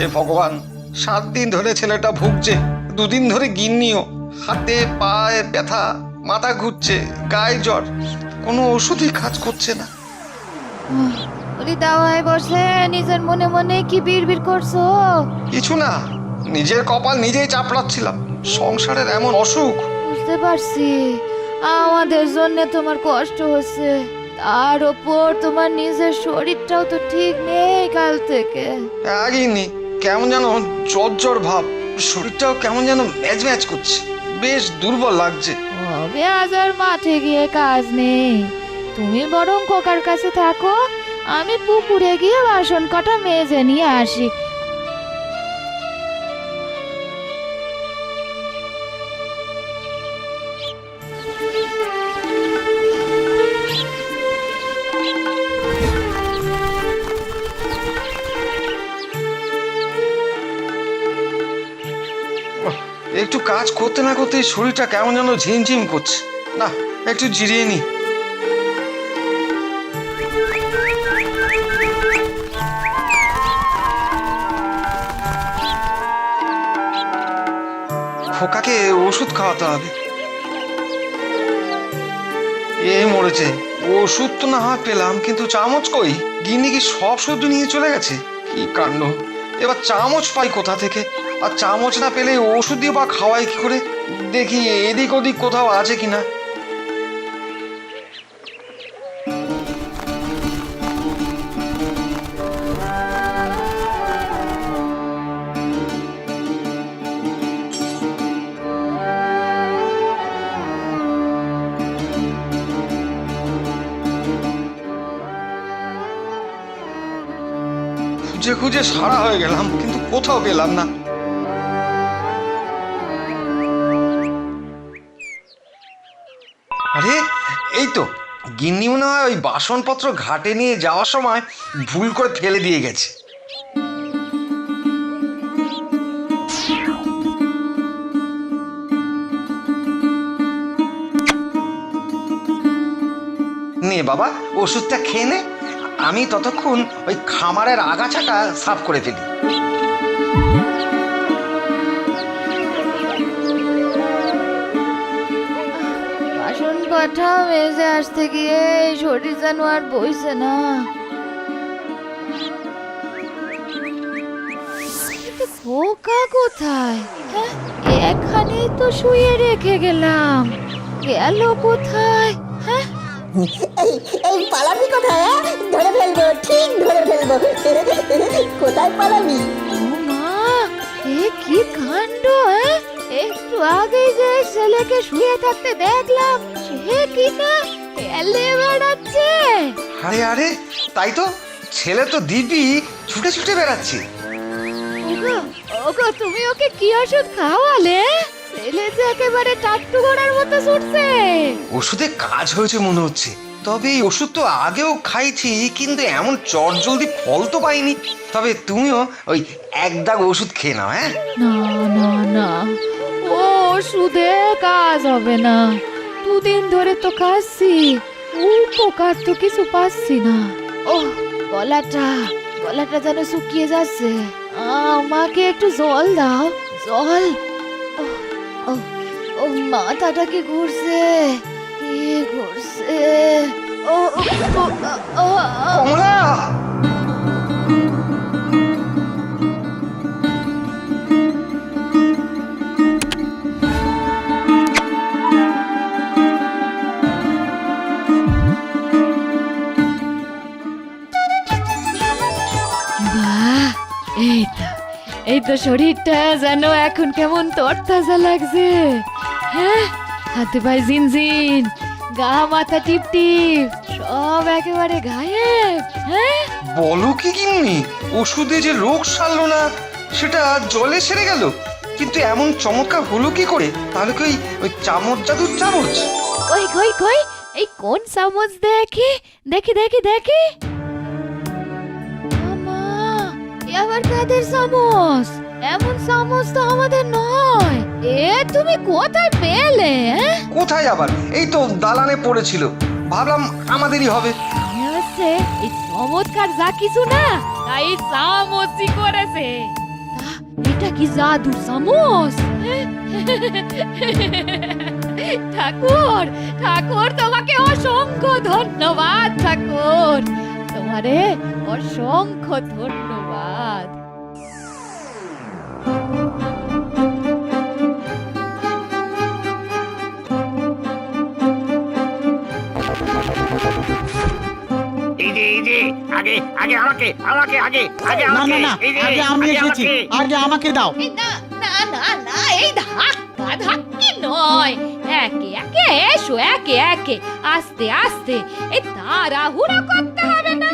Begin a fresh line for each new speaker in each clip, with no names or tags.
হে ভগবান, 7 দিন ধরে ছেলেটা ভুগছে। 2 দিন ধরে গিন্নিও। হাতে পায়ে ব্যথা, মাথা ঘুরছে, গায়ে জ্বর, কোনো ওষুধই কাজ করছে না।
ওই দাওয়ায় বসে নিজের মনে মনে কি বিড়বিড় করছো?
কিছু না, নিজের কপাল নিজেই চাপড়াচ্ছিলাম। সংসারের এমন অসুখ।
বুঝতে পারছি আমাদের জন্য তোমার কষ্ট হচ্ছে, তার ওপর তোমার নিজের শরীরটাও তো ঠিক নেই কাল থেকে।
আগেই কেমন যেন জ্বর জ্বর ভাব, শরীরটাও কেমন যেন ম্যাচ ম্যাচ করছে, বেশ দুর্বল লাগছে।
হবে আজ আর মাঠে গিয়ে কাজ নেই, তুমি বরং খোকার কাছে থাকো, আমি পুকুরে গিয়ে বাসন কটা মেজে নিয়ে আসি।
একটু কাজ করতে না করতে শরীরটা কেমন যেন ঝিমঝিম করছে। না, একটু জিরিয়ে নি। খোকাকে ওষুধ খাওয়াতে হবে। মরেছে। ওষুধ তো না হয় পেলাম, কিন্তু চামচ কই? গিন্নি কি সব সবজি নিয়ে চলে গেছে? কি কাণ্ড! এবার চামচ পাই কোথা থেকে? আর চামচ না পেলে ওষুধ দিয়ে বা খাওয়াই কি করে? দেখি এদিক ওদিক কোথাও আছে কিনা। খুঁজে খুঁজে সারা হয়ে গেলাম, কিন্তু কোথাও পেলাম না। আরে এই তো, গিন্নি মনে হয় ওই বাসনপত্র ঘাটে নিয়ে যাওয়ার সময় ভুল করে ফেলে দিয়ে গেছে। নে বাবা, ওষুধটা খেয়ে নে, আমি ততক্ষণ ওই খামারের আগাছাটা সাফ করে ফেলি।
বাসন কটা মেজে আসতে গিয়ে এই শরীর যেন আর বইছে না। কিন্তু খোকা কোথায়? হ্যাঁ, এখানেই তো শুয়ে রেখে গেলাম, গেল কোথায়? হ্যাঁ,
এই এই পালাবি কোথায়? ধরে ফেলবো, ঠিক ধরে ফেলবো। কোথায় পালাবি?
ও মা, এ কি কাণ্ড! একটু আগেই যে ছেলেকে শুয়ে থাকতে দেখলাম, সে কি না এলে বেড়াচ্ছে।
আরে আরে, তাই তো, ছেলে তো দিব্যি ছুটে ছুটে বেড়াচ্ছে।
ওগো ওগো, তুমি ওকে কি ওষুধ খাওয়ালে? ছেলে যে একেবারে টাট্টু ঘোড়ার মতো ছুটছে।
ওষুধে কাজ হয়েছে মনে হচ্ছে, তবে এই ওষুধ তো আগেও খাইছি, কিন্তু এমন চটজলদি ফল তো পাইনি। তবে তুমিও ওই 1 দাগ ওষুধ খেয়ে নাও। হ্যাঁ,
না না না, ও ওষুধে কাজ হবে না। 2 দিন ধরে তো খাচ্ছি, উপকার তো কিছু পাচ্ছি না। ও গলাটা গলাটা যেন শুকিয়ে যাচ্ছে, আমাকে একটু জল দাও, জল। ও ও, মাথাটা কি ঘুরছে, কি ঘুরছে। ও ও ও, ও, ও,
কমলা!
বাহ, এই তো শরীরটা যেন এখন কেমন তরতাজা লাগছে। হ্যাঁ, হাতে পায়ে জিনজিন, গা মাথা টিপ টিপ, সব একেবারে গায়েব। হ্যাঁ,
বলো কি গিন্নি, ওষুধে যে রোগ সারলো না সেটা জলে সেরে গেল? কিন্তু এমন চমৎকার হলো কি করে? তাহলে কি ওই চামচ জাদুর চামচ?
কই কই কই, এই কোন চামচ? দেখি দেখি দেখি দেখি। মামা, এ আবার কাদের চামচ? এমন চামচ তো আমাদের নয়। তুমি কোথায় পেলে?
কোথায় আবার? এই তো দালানে পড়েছিল, ভাবলাম আমাদেরই হবে।
এই চমৎকার যা কিছু না তাই চামচই করেছে। এটা কি জাদু চামচ? ঠাকুর, ঠাকুর তোমাকে অসংখ্য ধন্যবাদ ঠাকুর, তোমারে অসংখ্য ধন্যবাদ।
এই যে আগে আগে আমাকে আমাকে আগে আগে
না
আমাকে
না না,
এই যে,
আগে আমি এসেছি,
আমাকে।
আগে আমাকে দাও।
এই না না না না, এই ধাক্কা ধাক্কি নয়, একে একে এসো, একে একে আস্তে আস্তে, এই তাড়াহুড়া করতে হবে না।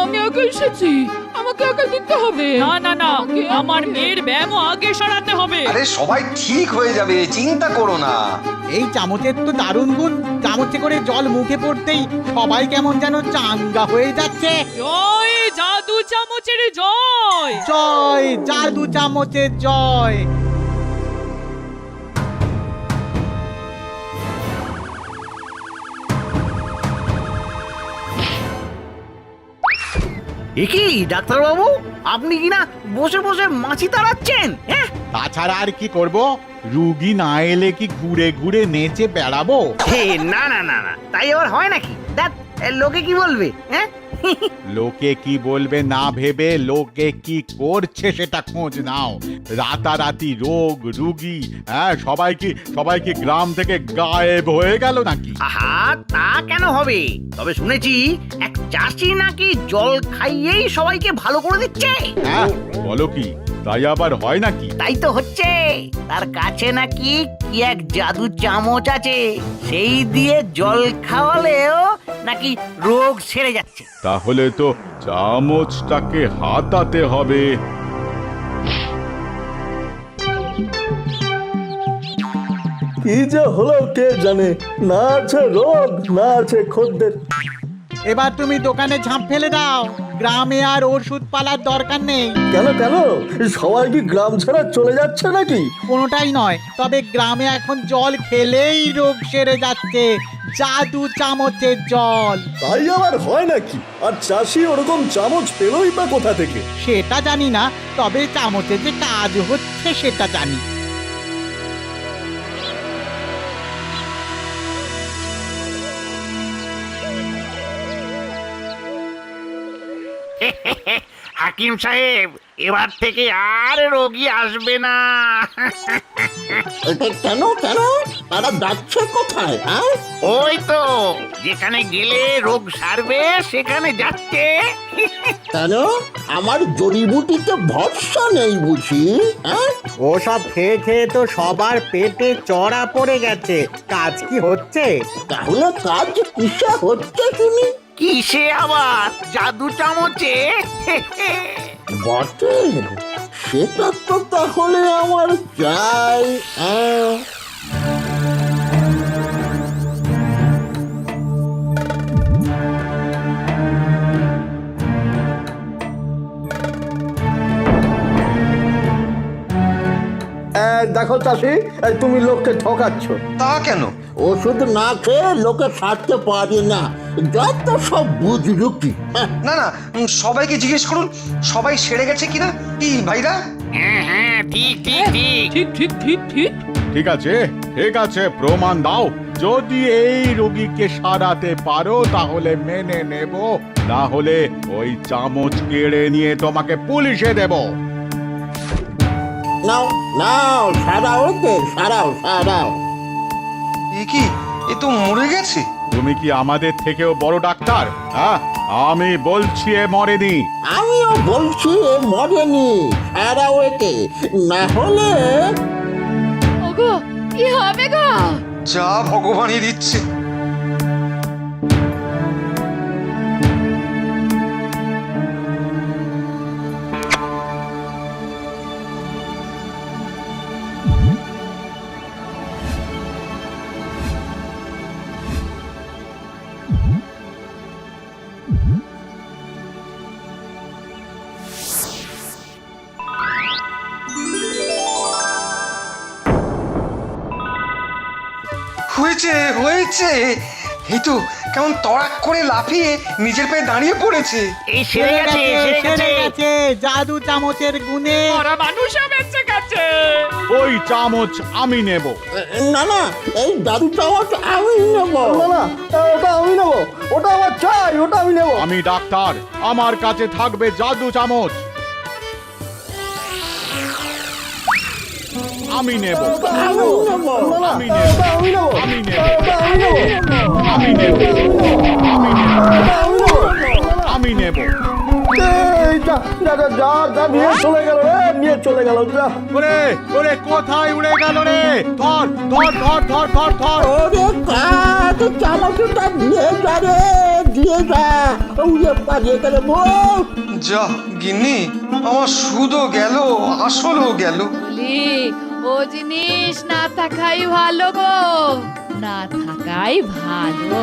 আমি আগে এসেছি, আমাকে আগে দিতে হবে। না না না, আমার মেয়ের ব্যায়াম আগে সারাতে হবে।
আরে সবাই ঠিক হয়ে যাবে, চিন্তা করো না।
এই চামচের তো দারুণ গুণ, চামচে করে জল মুখে পড়তেই সবাই কেমন যেন চাঙ্গা হয়ে যাচ্ছে।
জয় জাদু চামচের জয়।
জয় জাদু চামচের জয়।
এ কি ডাক্তারবাবু, আপনি কিনা বসে বসে মাছি তাড়াচ্ছেন? হ্যাঁ,
তাছাড়া আর কি করব, রুগী না এলে কি ঘুরে ঘুরে নেচে বেড়াবো?
হে, না না না না, তাই আবার হয় নাকি? দেখ, লোকে কি বলবে? হ্যাঁ,
লোকে কি বলবে না ভেবে লোকে কি করছে সেটা খোঁজ নাও। রাতারাতি রোগ রুগী, হ্যাঁ, সবাই কি গ্রাম থেকে গায়েব হয়ে গেল নাকি?
আহা, তা কেন হবে? তবে শুনেছি এক চাষি নাকি জল খাইয়েই সবাইকে ভালো করে দিচ্ছে।
হ্যাঁ, বলো কি, তাই আবার হয় নাকি?
তাই তো হচ্ছে। তার কাছে নাকি কি এক জাদু চামচ আছে, সেই দিয়ে জল খাওয়ালেও নাকি রোগ সেরে যাচ্ছে।
তাহলে তো চামচটাকে হাতাতে হবে।
কি যে হলো কে জানে, না আছে রোগ না আছে খদ্দের।
এবার তুমি দোকানে ঝাঁপ ফেলে দাও, গ্রামে আর ওষুধ পালার দরকার নেই।
কেন কেন, সবাই কি গ্রাম ছাড়া চলে যাচ্ছে নাকি?
কোনোটাই নয়, তবে গ্রামে এখন জল খেলেই রোগ সেরে যাচ্ছে, জাদু চামচের জল।
তাই আবার হয় নাকি? আর চাষি ওরকম চামচ পেলই বা কোথা থেকে?
সেটা জানি না, তবে চামচের যে কাজ হচ্ছে সেটা জানি।
হাকিম সাহেব, এবার থেকে আর রোগী আসবে না।
কেন কেন, তারা যাচ্ছে কোথায়? হ্যাঁ,
ওই তো, যেখানে গেলে রোগ সারবে সেখানে যাচ্ছে।
কেন আমার জড়িবুটিতে ভরসা নেই বুঝি? হ্যাঁ,
ওসব খেয়ে খেয়ে তো সবার পেটে চড়া পড়ে গেছে, কাজ কি হচ্ছে?
তাহলে কাজ কিসে হচ্ছে শুনি?
কিসে আবার, জাদু চামচে।
বটে, সেটা তো তাহলে আমার চাই। হ্যাঁ,
দেখো চাষি, তুমি লোককে ঠকাচ্ছ।
তা কেন?
ওষুধ না খেয়ে লোকে সারতে পারে না, যত সব বুঝলুকি।
না না, সবাইকে জিজ্ঞেস করুন সবাই সেরে গেছে কিনা। কি ভাইরা?
হ্যাঁ হ্যাঁ, ঠিক ঠিক ঠিক।
ঠিক ঠিক ঠিক ঠিক।
ঠিক আছে ঠিক আছে, প্রমাণ দাও। যদি এই রোগীকে সারাতে পারো তাহলে মেনে নেব, না হলে ওই চামচ কেড়ে নিয়ে তোমাকে পুলিশে দেব।
নাও নাও, সারাও ওকে, সারাও সারাও।
এ কি, এ তো মরে গেছে।
তুমি কি আমাদের থেকেও বড় ডাক্তার? হ্যাঁ, আমি বলছি এ মরেনি।
আমিও বলছি এ মরেনি, সারাও একে, না হলে।
ওগো, কি হবে গো?
যা ভগবানই দিচ্ছে। হয়েছে হয়েছে, এই তো কেমন তড়াক করে লাফিয়ে নিজের পায়ে দাঁড়িয়ে পড়েছে।
এই সেরে গেছে
জাদু চামচের গুণে
ওরা মানুষও বেঁচে গেছে।
ওই চামচ আমি নেব।
না না, এই জাদু চামচ আমি নেব।
না না, ওটা আমি নেবো, ওটা আমার চাই, ওটা আমি নেবো।
আমি ডাক্তার, আমার কাছে থাকবে জাদু চামচ। আমি নেব,
আমি নেব।
আমি নেব,
ওটা আমি নেবো,
আমি নেব,
ওটা আমি নেবো,
আমি নেব, আমি নেব,
ওটা আমি নেবো।
আমি নেব।
এই যা যা যা যা যা নিয়ে চলে গেল রে, নিয়ে চলে গেল যা।
ওরে ওরে কোথায় উড়ে গেল রে? ধর ধর ধর ধর ধর ধর।
ওরে কাক, চামচটা দিয়ে যা রে, দিয়ে যা। উড়ে পালিয়ে গেল বউ।
যা গিন্নি, আমার সুদও গেল আসলও গেল।
বলি, ও জিনিস না থাকাই ভালো গো, না থাকাই ভালো।